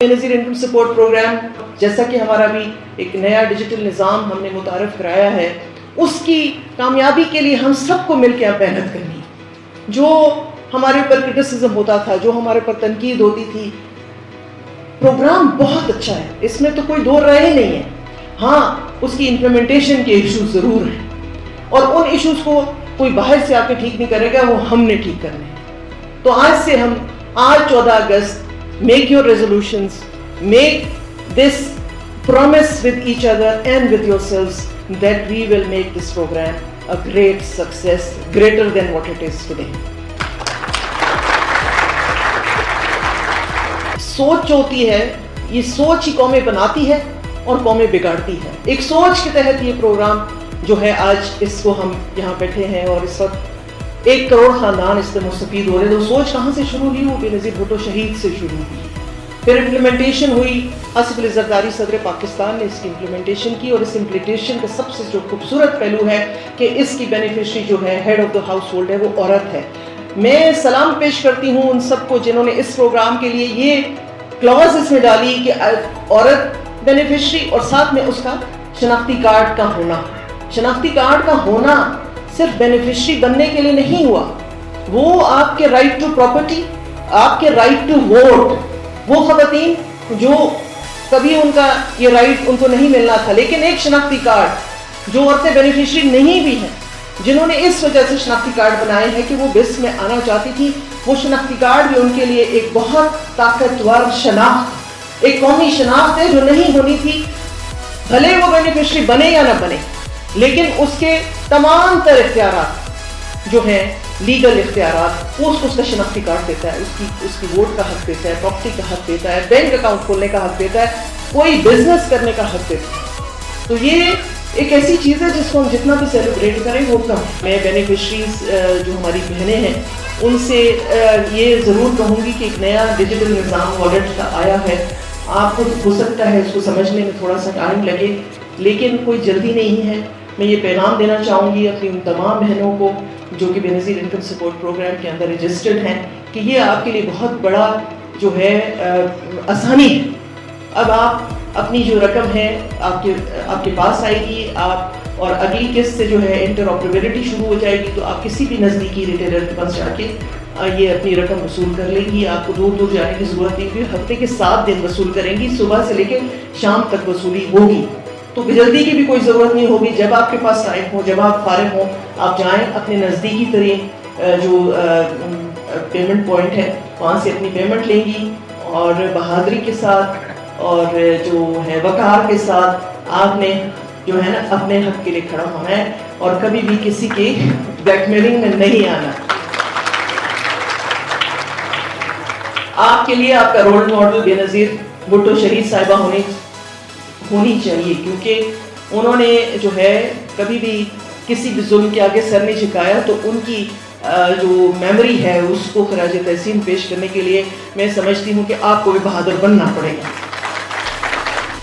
Benazir income support programme جیسا کہ ہمارا بھی ایک نیا ڈیجیٹل نظام ہم نے متعارف کرایا ہے، اس کی کامیابی کے لیے ہم سب کو مل کے اب محنت کرنی ہے۔ جو ہمارے اوپر کرٹیسزم ہوتا تھا، جو ہمارے اوپر تنقید ہوتی تھی، پروگرام بہت اچھا ہے، اس میں تو کوئی دو رائے نہیں ہے۔ ہاں، اس کی امپلیمنٹیشن کے ایشوز ضرور ہیں، اور ان ایشوز کو کوئی باہر سے آ کے ٹھیک نہیں کرے گا، وہ ہم نے ٹھیک کرنے ہیں۔ تو آج 14 اگست make your resolutions, make this promise with each other and with yourselves that we will make this program a great success, greater than what it is today. سوچ ہوتی ہے، یہ سوچ ہی قومیں بناتی ہے اور قومیں بگاڑتی ہے۔ ایک سوچ کے تحت یہ پروگرام جو ہے آج اس کو ہم یہاں بیٹھے ہیں، اور اس وقت 1 کروڑ خاندان اس سے مستفید ہو رہے ہیں۔ تو سوچ کہاں سے شروع ہوئی؟ وہ بے نظیر بھٹو شہید سے شروع ہوئی، پھر امپلیمنٹیشن ہوئی۔ آصف علی زرداری صدر پاکستان نے اس کی امپلیمنٹیشن کی، اور اس امپلیمنٹیشن کا سب سے جو خوبصورت پہلو ہے کہ اس کی بینیفیشری جو ہے، head of the household ہے، وہ عورت ہے۔ میں سلام پیش کرتی ہوں ان سب کو جنہوں نے اس پروگرام کے لیے یہ کلاز اس میں ڈالی کہ عورت بینیفیشری، اور ساتھ میں اس کا شناختی کارڈ کا ہونا۔ شناختی کارڈ کا ہونا صرف بینیفیشری بننے کے لیے نہیں ہوا، وہ آپ کے رائٹ ٹو پراپرٹی، آپ کے رائٹ ٹو ووٹ، وہ خواتین جو کبھی ان کا یہ رائٹ ان کو نہیں ملنا تھا، لیکن ایک شناختی کارڈ، جو عورتیں بینیفیشری نہیں بھی ہیں، جنہوں نے اس وجہ سے شناختی کارڈ بنائے ہیں کہ وہ بس میں آنا چاہتی تھی، وہ شناختی کارڈ بھی ان کے لیے ایک بہت طاقتور شناخت، ایک قومی شناخت ہے جو نہیں ہونی تھی۔ بھلے وہ بینیفیشری بنے یا نہ بنے، لیکن اس کے تمام تر اختیارات جو ہیں، لیگل اختیارات، اس کا شناختی کارڈ دیتا ہے، اس کی ووٹ کا حق دیتا ہے، پراپرٹی کا حق دیتا ہے، بینک اکاؤنٹ کھولنے کا حق دیتا ہے، کوئی بزنس کرنے کا حق دیتا ہے۔ تو یہ ایک ایسی چیز ہے جس کو ہم جتنا بھی سیلیبریٹ کریں وہ کم۔ میں بینیفیشریز جو ہماری بہنیں ہیں ان سے یہ ضرور کہوں گی کہ ایک نیا ڈیجیٹل نظام والیٹ کا آیا ہے، آپ کو ہو سکتا ہے اس کو سمجھنے میں تھوڑا سا ٹائم لگے، لیکن کوئی جلدی نہیں ہے۔ میں یہ پیغام دینا چاہوں گی اپنی ان تمام بہنوں کو جو کہ بے نظیر انکم سپورٹ پروگرام کے اندر رجسٹرڈ ہیں، کہ یہ آپ کے لیے بہت بڑا جو ہے آسانی ہے۔ اب آپ اپنی جو رقم ہے آپ کے پاس آئے گی، آپ اور اگلی قسط سے جو ہے انٹرآپریبلٹی شروع ہو جائے گی، تو آپ کسی بھی نزدیکی ریٹیلر کے پاس جا کے یہ اپنی رقم وصول کر لیں گی۔ آپ کو دور دور جانے کی ضرورت نہیں ہوگی، ہفتے کے 7 دن وصول کریں گی، صبح سے لے کے شام تک وصولی ہوگی، تو جلدی کی بھی کوئی ضرورت نہیں ہوگی۔ جب آپ کے پاس ٹائم ہو، جب آپ فارغ ہوں، آپ جائیں اپنے نزدیکی ترین جو پیمنٹ پوائنٹ ہے وہاں سے اپنی پیمنٹ لیں گی، اور بہادری کے ساتھ اور جو ہے وقار کے ساتھ آپ نے جو ہے نا اپنے حق کے لیے کھڑا ہونا ہے، اور کبھی بھی کسی کی بلیک میلنگ میں نہیں آنا۔ آپ کے لیے آپ کا رول ماڈل بے نظیر بھٹو شہید صاحبہ ہونی چاہیے، کیونکہ انہوں نے جو ہے کبھی بھی کسی بھی ظلم کے آگے سر نہیں جھکایا۔ تو ان کی جو میموری ہے اس کو خراج تحسین پیش کرنے کے لیے میں سمجھتی ہوں کہ آپ کو بھی بہادر بننا پڑے گا۔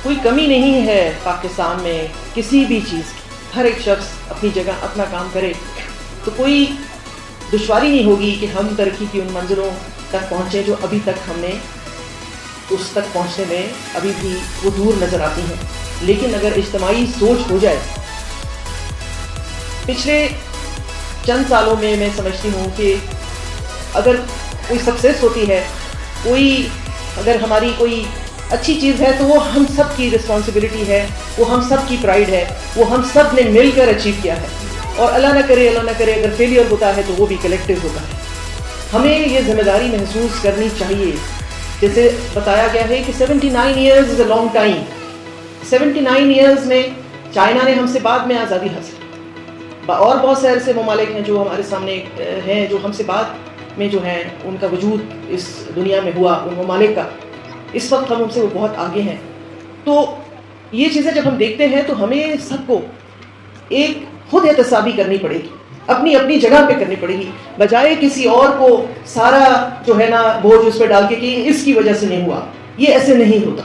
کوئی کمی نہیں ہے پاکستان میں کسی بھی چیز کی، ہر ایک شخص اپنی جگہ اپنا کام کرے تو کوئی دشواری نہیں ہوگی کہ ہم ترقی کی ان منزلوں تک پہنچیں جو ابھی تک ہم نے اس تک پہنچنے میں ابھی بھی وہ دور نظر آتی ہیں۔ لیکن اگر اجتماعی سوچ ہو جائے، پچھلے چند سالوں میں میں سمجھتی ہوں کہ اگر کوئی سکسیس ہوتی ہے، اگر ہماری کوئی اچھی چیز ہے، تو وہ ہم سب کی رسپانسبلٹی ہے، وہ ہم سب کی پرائڈ ہے، وہ ہم سب نے مل کر اچیو کیا ہے، اور اللہ نہ کرے اگر فیلئر ہوتا ہے تو وہ بھی کلیکٹیو ہوتا ہے۔ ہمیں یہ ذمہ داری محسوس کرنی چاہیے۔ جیسے بتایا گیا ہے کہ 79 years is a long time. 79 years میں چائنا نے ہم سے بعد میں آزادی حاصل کی، اور بہت سے ایسے ممالک ہیں جو ہمارے سامنے ہیں جو ہم سے بعد میں جو ہیں ان کا وجود اس دنیا میں ہوا، ان ممالک کا، اس وقت ہم ان سے وہ بہت آگے ہیں۔ تو یہ چیزیں جب ہم دیکھتے ہیں تو ہمیں سب کو ایک خود احتسابی کرنی پڑے گی، اپنی اپنی جگہ پہ کرنی پڑے گی، بجائے کسی اور کو سارا جو ہے نا بوجھ اس پہ ڈال کے کہ اس کی وجہ سے نہیں ہوا۔ یہ ایسے نہیں ہوتا۔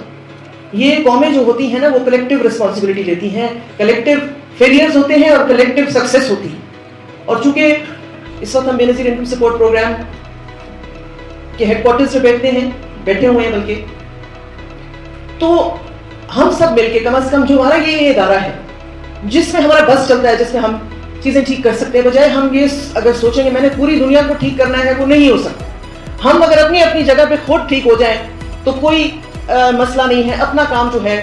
یہ قومیں جو ہوتی ہیں نا وہ کلیکٹیو رسپانسبلٹی لیتی ہیں، کلیکٹیو فیلیئرز ہوتے ہیں اور کلیکٹیو سکسیس ہوتی ہے۔ اور چونکہ اس وقت ہم بے نظیر انکم سپورٹ پروگرام کے ہیڈ کوارٹرز میں بیٹھے ہوئے ہیں، بلکہ تو ہم سب مل کے کم از کم جو ہمارا یہ ادارہ ہے جس میں ہمارا بس چلتا ہے, جس میں ہم چیزیں ٹھیک کر سکتے ہیں, بجائے ہم یہ اگر سوچیں گے میں نے پوری دنیا کو ٹھیک کرنا ہے, وہ نہیں ہو سکتا. ہم اگر اپنی اپنی جگہ پہ خود ٹھیک ہو جائیں تو کوئی مسئلہ نہیں ہے. اپنا کام جو ہے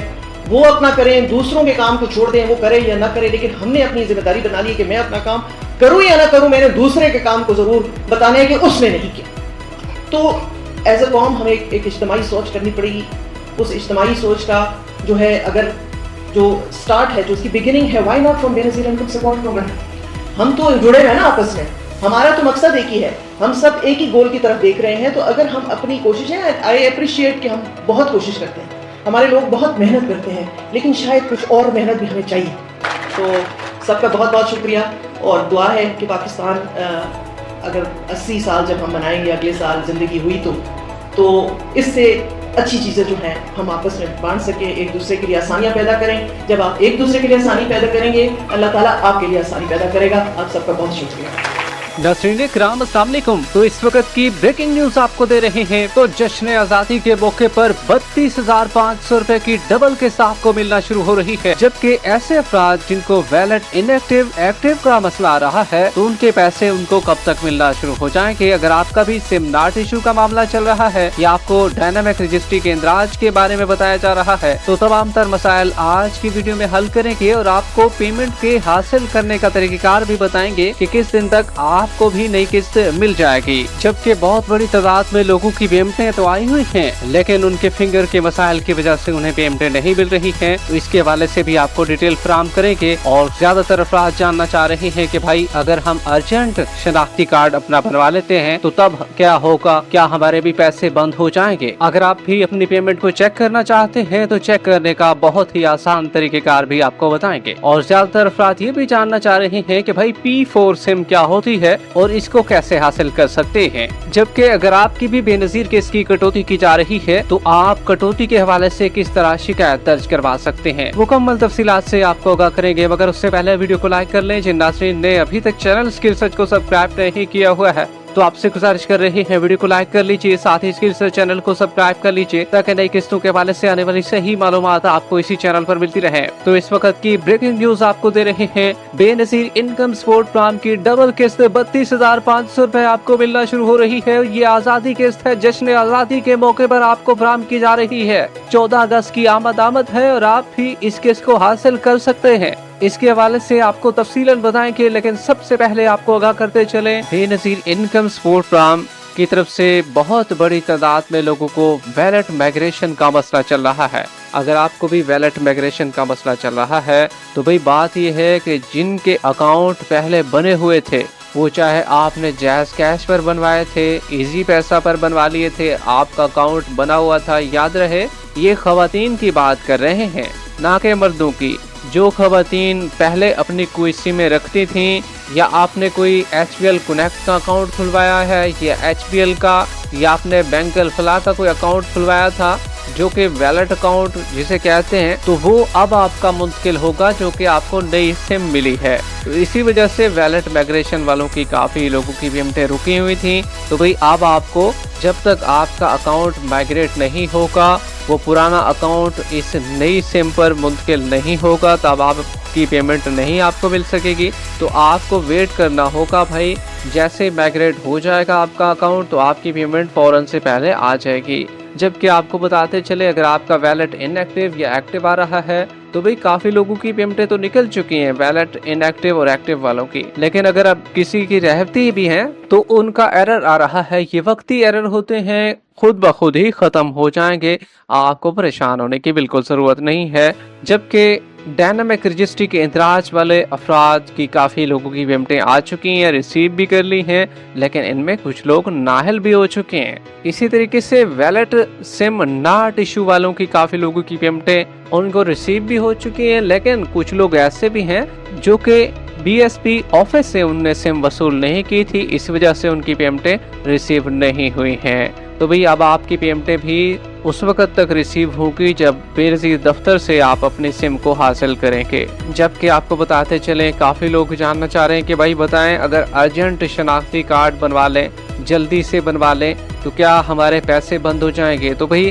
وہ اپنا کریں, دوسروں کے کام کو چھوڑ دیں, وہ کرے یا نہ کرے, لیکن ہم نے اپنی ذمہ داری بنا لی کہ میں اپنا کام کروں یا نہ کروں, میں نے دوسرے کے کام کو ضرور بتانا ہے کہ اس نے نہیں کیا. تو ایز اے قوم ہمیں ایک اجتماعی سوچ کرنی پڑے گی. اس اجتماعی سوچ کا جو ہے اگر جو سٹارٹ ہے, جو اس کی بگننگ ہے, وائی ناٹ فرام بے نظیر انکم سپورٹ پروگرام. ہم تو جڑے ہوئے ہیں نا آپس میں, ہمارا تو مقصد ایک ہی ہے, ہم سب ایک ہی گول کی طرف دیکھ رہے ہیں. تو اگر ہم اپنی کوششیں, آئی اپریشیٹ کہ ہم بہت کوشش کرتے ہیں, ہمارے لوگ بہت محنت کرتے ہیں, لیکن شاید کچھ اور محنت بھی ہمیں چاہیے. تو سب کا بہت بہت شکریہ, اور دعا ہے کہ پاکستان اگر 80 سال جب ہم منائیں گے, اگلے سال زندگی ہوئی تو اس سے اچھی چیزیں جو ہیں ہم آپس میں بانٹ سکیں, ایک دوسرے کے لیے آسانیاں پیدا کریں. جب آپ ایک دوسرے کے لیے آسانی پیدا کریں گے, اللہ تعالیٰ آپ کے لیے آسانی پیدا کرے گا. آپ سب کا بہت شکریہ. ناظرین کرام السلام علیکم. تو اس وقت کی بریکنگ نیوز آپ کو دے رہے ہیں. تو جشن آزادی کے موقع پر 32,500 روپے کی ڈبل قسط آپ کو ملنا شروع ہو رہی ہے, جبکہ ایسے افراد جن کو ویلٹ ایکٹیو کا مسئلہ آ رہا ہے تو ان کے پیسے ان کو کب تک ملنا شروع ہو جائیں گے. اگر آپ کا بھی سم ناٹ ایشو کا معاملہ چل رہا ہے یا آپ کو ڈائنامک رجسٹری کے اندراج کے بارے میں بتایا جا رہا ہے, تو تمام تر مسائل آج کی ویڈیو میں حل کریں گے, اور آپ کو پیمنٹ کے حاصل کرنے کا طریقہ کار بھی بتائیں گے کہ کس دن تک آپ کو بھی نئی قسط مل جائے گی. جبکہ بہت بڑی تعداد میں لوگوں کی پیمنٹیں تو آئی ہوئی ہیں, لیکن ان کے فنگر کے مسائل کی وجہ سے انہیں پیمنٹیں نہیں مل رہی ہیں. تو اس کے حوالے سے بھی آپ کو ڈیٹیل فراہم کریں گے. اور زیادہ تر افراد جاننا چاہ رہے ہیں کہ بھائی اگر ہم ارجنٹ شناختی کارڈ اپنا بنوا لیتے ہیں تو تب کیا ہوگا, کیا ہمارے بھی پیسے بند ہو جائیں گے. اگر آپ بھی اپنی پیمنٹ کو چیک کرنا چاہتے ہیں تو چیک کرنے کا بہت ہی آسان طریقہ کار بھی آپ کو بتائیں گے. اور زیادہ تر افراد یہ بھی جاننا چاہ رہے ہیں کہ بھائی P4 سم کیا ہوتی ہے اور اس کو کیسے حاصل کر سکتے ہیں. جبکہ اگر آپ کی بھی بے نظیر قسط کی کٹوتی کی جا رہی ہے تو آپ کٹوتی کے حوالے سے کس طرح شکایت درج کروا سکتے ہیں, مکمل تفصیلات سے آپ کو آگاہ کریں گے. مگر اس سے پہلے ویڈیو کو لائک کر لیں. جن ناظرین نے ابھی تک چینل اسکل سرچ کو سبسکرائب نہیں کیا ہوا ہے تو آپ سے گزارش کر رہے ہیں ویڈیو کو لائک کر لیجیے, ساتھ ہی اسکل سرچ چینل کو سبسکرائب کر لیجیے تاکہ نئی قسطوں کے حوالے سے آنے والی صحیح معلومات آپ کو اسی چینل پر ملتی رہے. تو اس وقت کی بریکنگ نیوز آپ کو دے رہے ہیں. بے نظیر انکم سپورٹ پروگرام کی ڈبل قسط 32,500 روپے آپ کو ملنا شروع ہو رہی ہے. یہ آزادی قسط ہے, جشن آزادی کے موقع پر آپ کو فراہم کی جا رہی ہے. 14 اگست کی آمد ہے اور آپ بھی اس قسط کو حاصل کر سکتے ہیں. اس کے حوالے سے آپ کو تفصیلاً بتائیں گے, لیکن سب سے پہلے آپ کو آگاہ کرتے چلیں بے نظیر انکم سپورٹ پروگرام کی طرف سے بہت بڑی تعداد میں لوگوں کو ویلٹ مائگریشن کا مسئلہ چل رہا ہے. اگر آپ کو بھی ویلٹ مائگریشن کا مسئلہ چل رہا ہے تو بھئی بات یہ ہے کہ جن کے اکاؤنٹ پہلے بنے ہوئے تھے, وہ چاہے آپ نے جیز کیش پر بنوائے تھے, ایزی پیسہ پر بنوا لیے تھے, آپ کا اکاؤنٹ بنا ہوا تھا, یاد رہے یہ خواتین کی بات کر رہے ہیں نہ کہ مردوں کی. جو خواتین پہلے اپنی کوئی سمیں رکھتی تھیں, یا آپ نے کوئی HBL کنیکٹ کا اکاؤنٹ کھلوایا ہے, یا HBL کا, یا آپ نے بینک الفلاح کا کوئی اکاؤنٹ کھلوایا تھا جو کہ ویلٹ اکاؤنٹ جسے کہتے ہیں, تو وہ اب آپ کا منتقل ہوگا جو کہ آپ کو نئی سم ملی ہے. تو اسی وجہ سے ویلٹ مائگریشن والوں کی کافی لوگوں کی پیمنٹیں رکی ہوئی تھیں. تو بھئی اب آپ کو جب تک آپ کا اکاؤنٹ مائگریٹ نہیں ہوگا, وہ پرانا اکاؤنٹ اس نئی سم پر منتقل نہیں ہوگا, تب آپ کی پیمنٹ نہیں آپ کو مل سکے گی. تو آپ کو ویٹ کرنا ہوگا بھائی, جیسے مائگریٹ ہو جائے گا آپ کا اکاؤنٹ تو آپ کی پیمنٹ فوراً سے پہلے آ جائے گی. جبکہ آپ کو بتاتے چلے اگر آپ کا ویلٹ ان ایکٹیو یا ایکٹیو آ رہا ہے تو بھئی کافی لوگوں کی پیمنٹیں تو نکل چکی ہیں ویلٹ ان ایکٹیو اور ایکٹیو والوں کی, لیکن اگر اب کسی کی رہتی بھی ہیں تو ان کا ایرر آ رہا ہے. یہ وقتی ایرر ہوتے ہیں, خود بخود ہی ختم ہو جائیں گے, آپ کو پریشان ہونے کی بالکل ضرورت نہیں ہے. جبکہ ڈائنامک رجسٹری کے اندراج والے افراد کی کافی لوگوں کی پیمنٹیں آ چکی ہیں, ریسیو بھی کر لی ہیں, لیکن ان میں کچھ لوگ نااہل بھی ہو چکے ہیں. اسی طریقے سے ویلٹ سم ناٹ ایشو والوں کی کافی لوگوں کی پیمنٹیں ان کو ریسیو بھی ہو چکی ہیں, لیکن کچھ لوگ ایسے بھی ہیں جو کہ BSP آفس سے ان نے سم وصول نہیں کی تھی, اس وجہ سے ان کی پیمنٹیں ریسیو نہیں ہوئی ہیں. تو بھئی اب آپ کی پیمنٹیں بھی اس وقت تک ریسیو ہوگی جب بے نظیر دفتر سے آپ اپنی سم کو حاصل کریں گے. جبکہ آپ کو بتاتے چلیں کافی لوگ جاننا چاہ رہے ہیں کہ بھائی بتائیں اگر ارجنٹ شناختی کارڈ بنوا لیں, جلدی سے بنوا لیں, تو کیا ہمارے پیسے بند ہو جائیں گے. تو بھئی